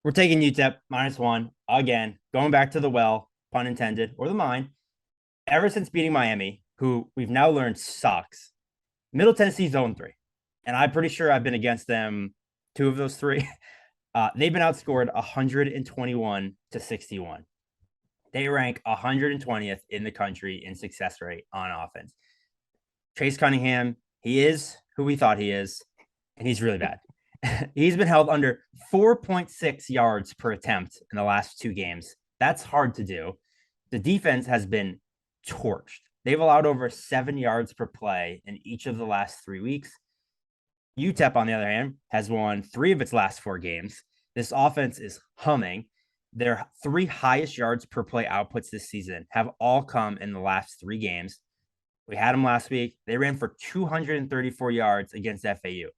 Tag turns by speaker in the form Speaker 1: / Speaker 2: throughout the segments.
Speaker 1: We're taking UTEP -1 again, going back to the well, pun intended, or the mine. Ever since beating Miami, who we've now learned sucks, Middle Tennessee's 0-3. And I'm pretty sure I've been against them two of those three. They've been outscored 121 to 61. They rank 120th in the country in success rate on offense. Chase Cunningham, he is who we thought he is, and he's really bad. He's been held under 4.6 yards per attempt in the last two games. That's hard to do. The defense has been torched. They've allowed over 7 yards per play in each of the last 3 weeks. UTEP, on the other hand, has won three of its last four games. This offense is humming. Their three highest yards per play outputs this season have all come in the last three games. We had them last week. They ran for 234 yards against FAU.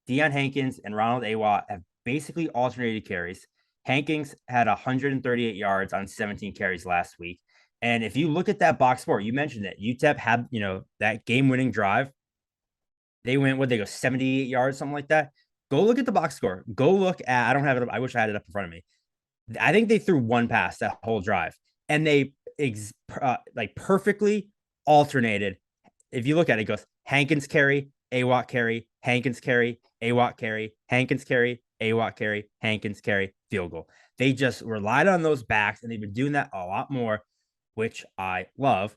Speaker 1: Deion Hankins and Ronald Awatt have basically alternated carries. Hankins had 138 yards on 17 carries last week. And if you look at that box score, you mentioned it. UTEP had, that game-winning drive. They went, they go 78 yards, something like that. Go look at the box score. Go look at, I don't have it up. I wish I had it up in front of me. I think they threw one pass that whole drive, and they perfectly alternated. If you look at it, it goes Hankins carry, Awatt carry, Hankins carry, Awatt carry, Hankins carry, Awatt carry, Hankins carry, field goal. They just relied on those backs, and they've been doing that a lot more, which I love.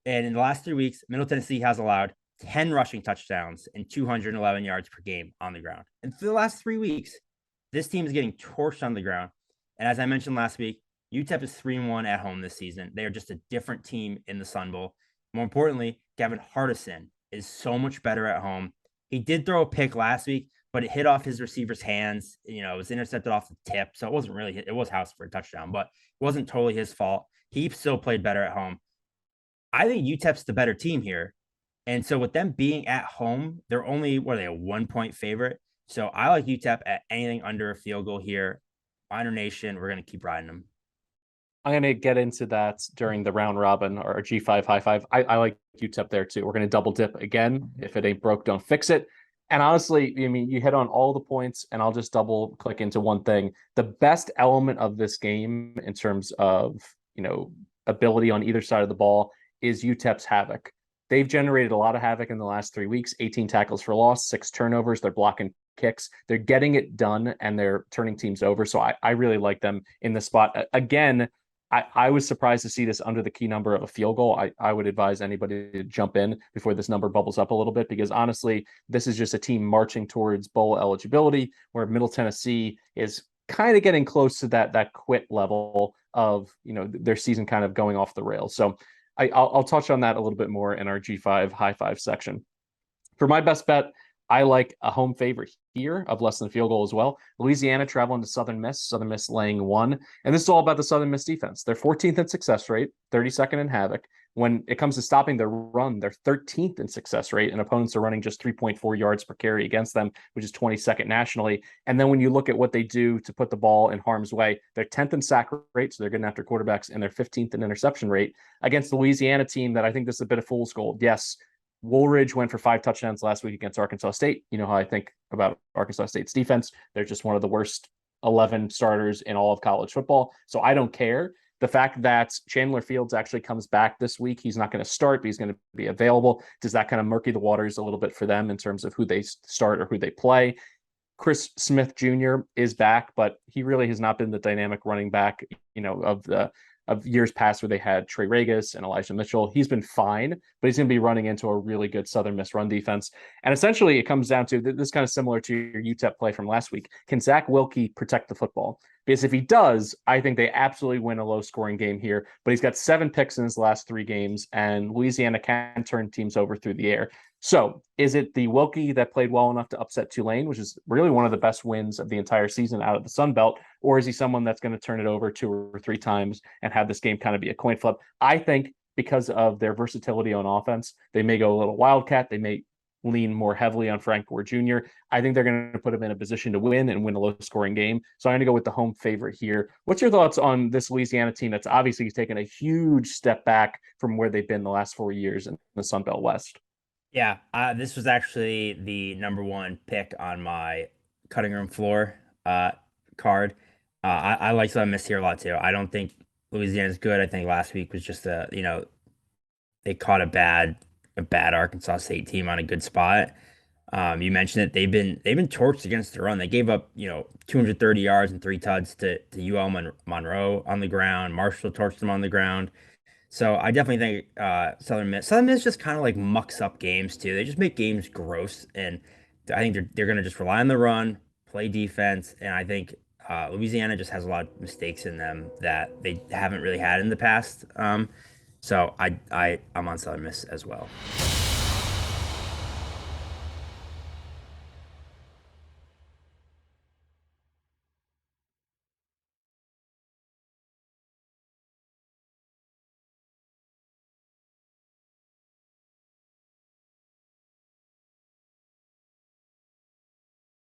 Speaker 1: And in the last 3 weeks, Middle Tennessee has allowed 10 rushing touchdowns and 211 yards per game on the ground. And for the last 3 weeks, this team is getting torched on the ground. And as I mentioned last week, UTEP is 3-1 at home this season. They are just a different team in the Sun Bowl. More importantly, Gavin Hardison is so much better at home. He did throw a pick last week, but it hit off his receiver's hands. It was intercepted off the tip. So it wasn't really, it was house for a touchdown, but it wasn't totally his fault. He still played better at home. I think UTEP's the better team here. And so with them being at home, they're only, a 1-point favorite. So I like UTEP at anything under a field goal here. Miner Nation, we're going to keep riding them.
Speaker 2: I'm going to get into that during the round robin or G5 high five. I like UTEP there too. We're going to double dip again. If it ain't broke, don't fix it. And honestly, you hit on all the points, and I'll just double click into one thing. The best element of this game in terms of, ability on either side of the ball is UTEP's havoc. They've generated a lot of havoc in the last 3 weeks, 18 tackles for loss, 6 turnovers. They're blocking kicks. They're getting it done, and they're turning teams over. So I really like them in the spot. Again, I was surprised to see this under the key number of a field goal. I would advise anybody to jump in before this number bubbles up a little bit, because honestly, this is just a team marching towards bowl eligibility, where Middle Tennessee is kind of getting close to that quit level of, their season kind of going off the rails. So I'll touch on that a little bit more in our G5 high five section. For my best bet, I like a home favorite here of less than a field goal as well. Louisiana traveling to Southern Miss laying 1. And this is all about the Southern Miss defense. They're 14th in success rate, 32nd in havoc. When it comes to stopping their run, they're 13th in success rate, and opponents are running just 3.4 yards per carry against them, which is 22nd nationally. And then when you look at what they do to put the ball in harm's way, they're 10th in sack rate, so they're getting after quarterbacks, and they're 15th in interception rate against the Louisiana team that I think this is a bit of fool's gold. Yes, Woolridge went for 5 touchdowns last week against Arkansas State. You know how I think about Arkansas State's defense. They're just one of the worst 11 starters in all of college football. So I don't care. The fact that Chandler Fields actually comes back this week, he's not going to start, but he's going to be available. Does that kind of murky the waters a little bit for them in terms of who they start or who they play? Chris Smith Jr. is back, but he really has not been the dynamic running back, of years past where they had Trey Regis and Elijah Mitchell. He's been fine, but he's going to be running into a really good Southern Miss run defense. And essentially it comes down to this, kind of similar to your UTEP play from last week. Can Zach Wilkie protect the football? Because if he does, I think they absolutely win a low scoring game here, but he's got 7 picks in his last 3 games, and Louisiana can turn teams over through the air. So is it the Wilkie that played well enough to upset Tulane, which is really one of the best wins of the entire season out of the Sun Belt? Or is he someone that's going to turn it over 2 or 3 times and have this game kind of be a coin flip? I think because of their versatility on offense, they may go a little wildcat. They may lean more heavily on Frank Gore Jr. I think they're going to put him in a position to win and win a low-scoring game. So I'm going to go with the home favorite here. What's your thoughts on this Louisiana team that's obviously taken a huge step back from where they've been the last 4 years in the Sun Belt West?
Speaker 1: Yeah, this was actually the number one pick on my cutting room floor card. I like Southern Miss here a lot too. I don't think Louisiana's good. I think last week was just they caught a bad Arkansas State team on a good spot. You mentioned it. They've been torched against the run. They gave up 230 yards and 3 tuds to UL Monroe on the ground. Marshall torched them on the ground. So I definitely think Southern Miss just kind of like mucks up games too. They just make games gross, and I think they're gonna just rely on the run, play defense, and I think Louisiana just has a lot of mistakes in them that they haven't really had in the past. So I'm on Southern Miss as well.